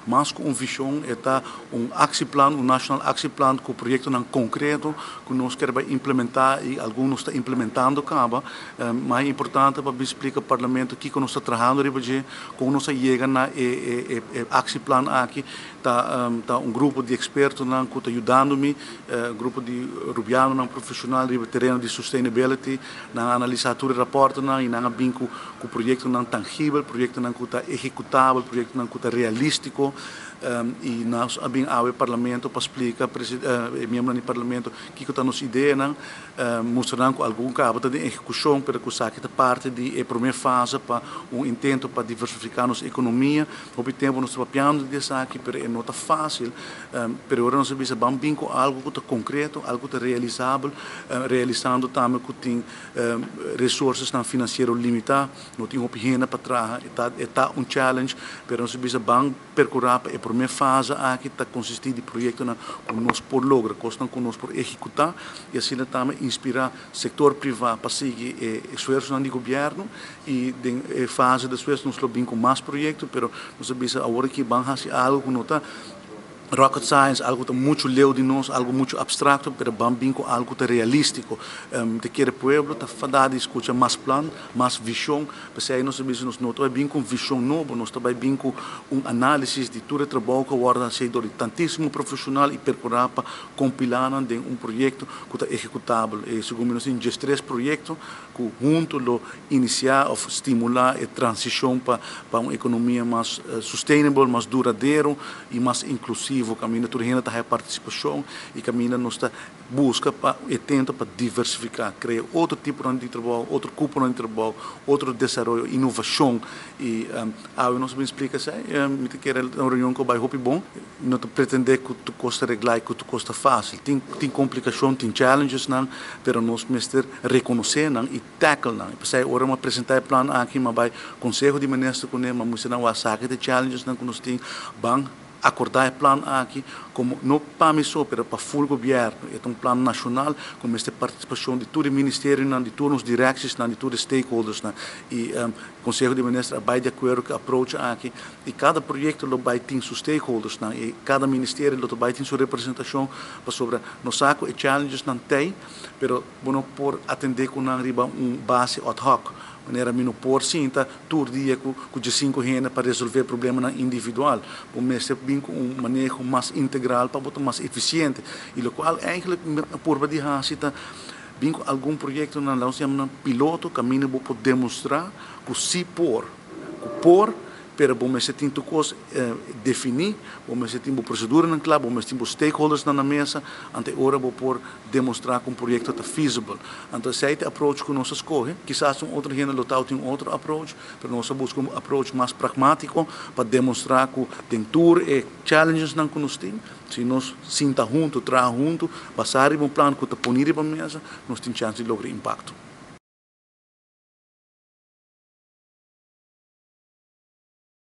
Mas com visão, está actieplan, nacional actieplan com projeto concreto que nós queremos implementar e alguns estão implementando acaba. Mais importante para explicar ao Parlamento que nós estamos trabalhando com nós chega na actieplan aqui tá grupo de expertos que está ajudando-me, grupo de rubiano profissional de terreno de sustainability, na analisar o rapport e na vinco com projeto tangível, projeto que está executável, projeto que está realista. E nós abrimos ao Parlamento para explicar membro do Parlamento que está nossa ideia, mostrando algum cabo de execução para que saque parte de primeira fase para intento para diversificar nossa economia. Ao tempo nós trabalhando desse aqui, mas é não está fácil. Mas agora nós precisamos bem com algo que está concreto, algo que está realizável, realizando também que tem recursos financeiros limitados, não tem opinião para trás, está challenge, mas nós precisamos bem percorrer a primeira fase aqui está consistir de projeto que nós por lograr, que nós por executar e assim também inspirar o setor privado para seguir esforços do governo e em fase depois nós vamos com mais projetos, mas nós precisamos agora que vamos fazer algo que não está rocket science, algo que muito leu de nós, algo muito abstrato, mas bem com algo que realístico. De que o povo está fadado escuta mais plano, mais visão, mas aí nós precisamos não estar bem com visão nova, nós estamos bem com análise de todo o trabalho que agora se de tantíssimo profissional e percorrer para compilar em projeto que está executável. E segundo nós temos 3 projetos que juntos lo iniciar ou estimular a transição para uma economia mais sustainable, mais duradoura e mais inclusiva. Caminho turina está a participação e caminho nós está busca para e tenta para diversificar, criar outro tipo de trabalho, outro cupo de trabalho, outro desenvolvimento, inovação e nós me explica se me te quer uma reunião que vai hopi bom, não te pretender que tu custa reglar, que tu custa fácil, tem complicação, tem challenges não, pero nós mestre reconhecer não e tackle não. Porque agora uma apresentar plano aqui, mas vai conselho de ministro com ele, mas mostrar o saque de challenges não que nós tem bang acordar o plano aqui como não para mim só, mas para o full governo. É plano nacional com esta participação de todo o ministério, de todos os diretores, de todos os stakeholders. E o Conselho de Ministros vai de acordo com o approach aqui. E cada projeto vai ter seus stakeholders. E cada ministério vai ter sua representação sobre nos saco e challenges não tem, mas não por atender com uma base ad hoc. Maneira não por sinta todo dia com 5 reais para resolver problema individual, mas bem com manejo mais integral para botar mais eficiente e o qual eigenlijk por de hasita bem com algum projeto na nós chamamos piloto caminho para demonstrar que se por pero bom se tem coisas definir, bom se tem procedura na claro, bom se tem stakeholders na mesa, ante hora vou por demonstrar que projeto está feasible. Então se aí approach que nós escolhe, quizás outro gente local tem outro approach, pero nós buscamos approach mais pragmático para demonstrar que tem tour e challenges não que nós tem. Se nós sinta junto, trabalhar junto, passar um plano que está ponido para mesa, nós temos chance de lograr impacto.